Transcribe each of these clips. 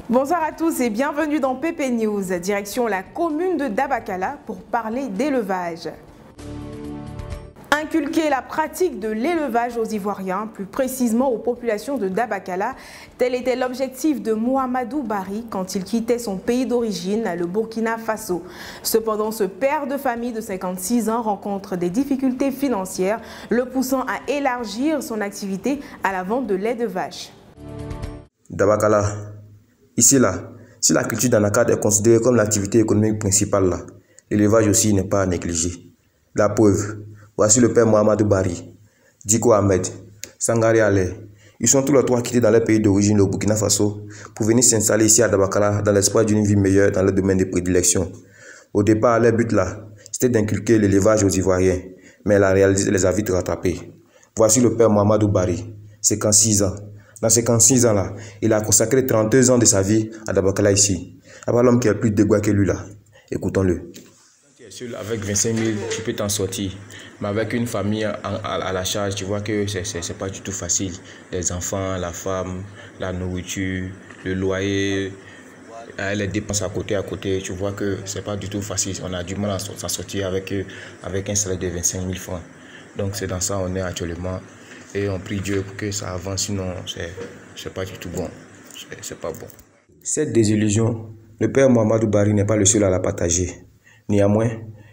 Bonsoir à tous et bienvenue dans PP News, direction la commune de Dabakala pour parler d'élevage. Inculquer la pratique de l'élevage aux Ivoiriens, plus précisément aux populations de Dabakala, tel était l'objectif de Mohamedou Bari quand il quittait son pays d'origine, le Burkina Faso. Cependant, ce père de famille de 56 ans rencontre des difficultés financières, le poussant à élargir son activité à la vente de lait de vache. Dabakala, ici là, si la culture d'Anakad est considérée comme l'activité économique principale là, l'élevage aussi n'est pas à négliger. La preuve, voici le père Mohamedou Bari, Diko Ahmed, Sangare Ale. Ils sont tous les trois quittés dans leur pays d'origine, le Burkina Faso, pour venir s'installer ici à Dabakala dans l'espoir d'une vie meilleure dans le domaine de prédilection. Au départ, leur but là, c'était d'inculquer l'élevage aux Ivoiriens, mais la réalité les a vite rattrapés. Voici le père Mohamedou Bari, 56 ans. Dans ces 56 ans-là, il a consacré 32 ans de sa vie à Dabakala ici. Après l'homme qui a plus de dégoût que lui là. Écoutons-le. Quand tu es seul avec 25 000, tu peux t'en sortir. Mais avec une famille à la charge, tu vois que c'est pas du tout facile. Les enfants, la femme, la nourriture, le loyer, les dépenses à côté, tu vois que c'est pas du tout facile. On a du mal à s'en sortir avec un salaire de 25 000 francs. Donc c'est dans ça qu'on est actuellement. Et on prie Dieu pour que ça avance, sinon c'est pas du tout bon. C'est pas bon. Cette désillusion, le père Mohamedou Bari n'est pas le seul à la partager. Néanmoins,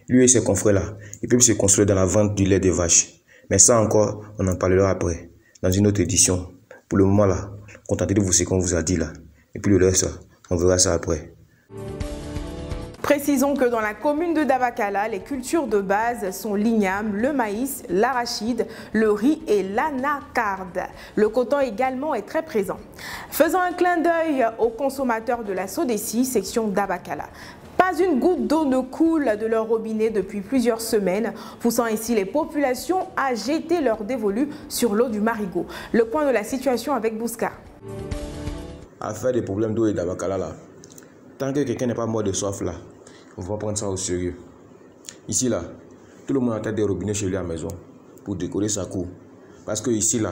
lui et ses confrères-là, ils peuvent se construire dans la vente du lait de vache. Mais ça encore, on en parlera après, dans une autre édition. Pour le moment là, contentez-vous de ce qu'on vous a dit là. Et puis le reste, là, on verra ça après. Précisons que dans la commune de Dabakala, les cultures de base sont l'igname, le maïs, l'arachide, le riz et l'anacarde. Le coton également est très présent. Faisant un clin d'œil aux consommateurs de la Sodeci, section Dabakala. Pas une goutte d'eau ne coule de leur robinet depuis plusieurs semaines, poussant ainsi les populations à jeter leur dévolu sur l'eau du Marigot. Le point de la situation avec Bouska. Affaire des problèmes d'eau et Dabakala là. Tant que quelqu'un n'est pas mort de soif là, on va prendre ça au sérieux. Ici là, tout le monde a des robinets chez lui à la maison pour décorer sa cour. Parce que ici là,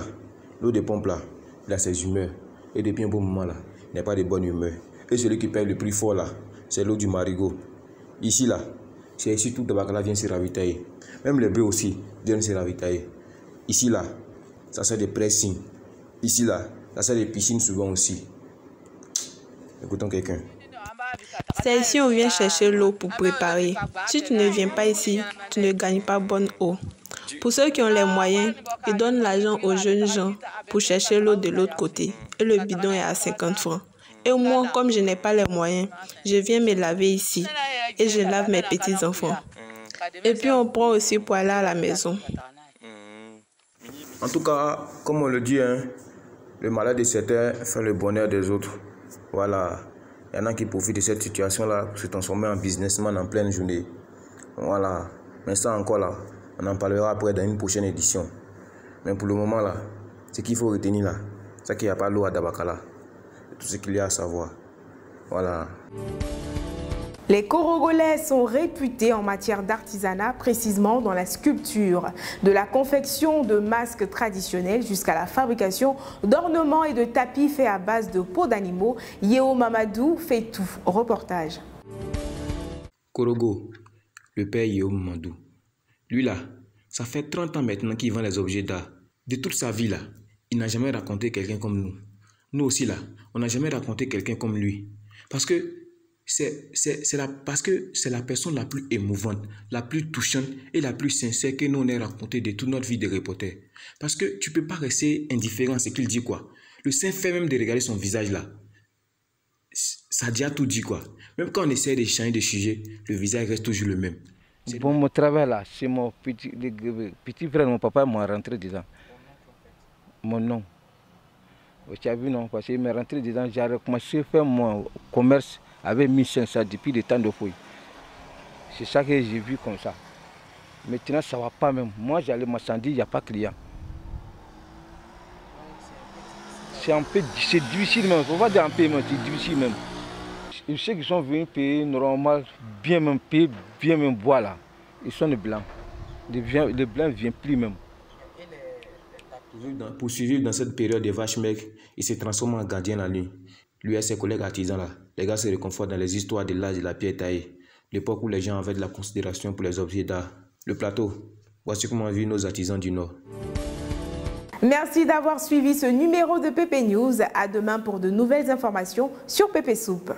l'eau de pompe là, il a ses humeurs. Et depuis un bon moment là, il n'a pas de bonne humeur. Et celui qui paye le prix fort là, c'est l'eau du Marigot. Ici là, c'est ici tout Dabakala vient se ravitailler. Même les bœufs aussi viennent se ravitailler. Ici là, ça sert des pressings. Ici là, ça sert des piscines souvent aussi. Écoutons quelqu'un. C'est ici on vient chercher l'eau pour préparer. Si tu ne viens pas ici, tu ne gagnes pas bonne eau. Pour ceux qui ont les moyens, ils donnent l'argent aux jeunes gens pour chercher l'eau de l'autre côté. Et le bidon est à 50 francs. Et moi, comme je n'ai pas les moyens, je viens me laver ici. Et je lave mes petits-enfants. Et puis on prend aussi pour aller à la maison. En tout cas, comme on le dit, hein, le malheur de certains fait le bonheur des autres. Voilà. Il y en a qui profitent de cette situation-là pour se transformer en businessman en pleine journée. Voilà. Mais ça encore là, on en parlera après dans une prochaine édition. Mais pour le moment là, ce qu'il faut retenir là, c'est qu'il n'y a pas l'eau à Dabakala. C'est tout ce qu'il y a à savoir. Voilà. Les Korogolais sont réputés en matière d'artisanat, précisément dans la sculpture, de la confection de masques traditionnels jusqu'à la fabrication d'ornements et de tapis faits à base de peaux d'animaux. Yeo Mamadou fait tout. Reportage. Korogo, le père Yeo Mamadou. Lui là, ça fait 30 ans maintenant qu'il vend les objets d'art. De toute sa vie là, il n'a jamais raconté quelqu'un comme nous. Nous aussi là, on n'a jamais raconté quelqu'un comme lui. Parce que c'est la personne la plus émouvante, la plus touchante et la plus sincère que nous on ait raconté de toute notre vie de reporter. Parce que tu peux pas rester indifférent à ce qu'il dit quoi. Le simple fait même de regarder son visage là, ça a déjà tout dit quoi. Même quand on essaie de changer de sujet, le visage reste toujours le même. Bon, mon travail là, c'est mon petit frère, mon papa m'a rentré dedans. Mon nom. Tu as vu non, parce qu'il m'est rentré dedans, j'ai commencé à faire mon commerce avec 1500 depuis le temps de fouille. C'est ça que j'ai vu comme ça. Maintenant, ça ne va pas même. Moi, j'allais m'attendre, il n'y a pas de client. C'est difficile même. Il ne faut pas dire un paiement, c'est difficile même. Et ceux qui sont venus payer normal, bien même payer, bien même boire là, ils sont les blancs. Les blancs ne viennent plus même. Pour survivre dans cette période de vaches maigres, il se transforme en gardien la nuit. Lui et ses collègues artisans là, les gars se réconfortent dans les histoires de l'âge de la pierre taillée, l'époque où les gens avaient de la considération pour les objets d'art. Le plateau, voici comment vivent nos artisans du Nord. Merci d'avoir suivi ce numéro de PP News. À demain pour de nouvelles informations sur PP Soup.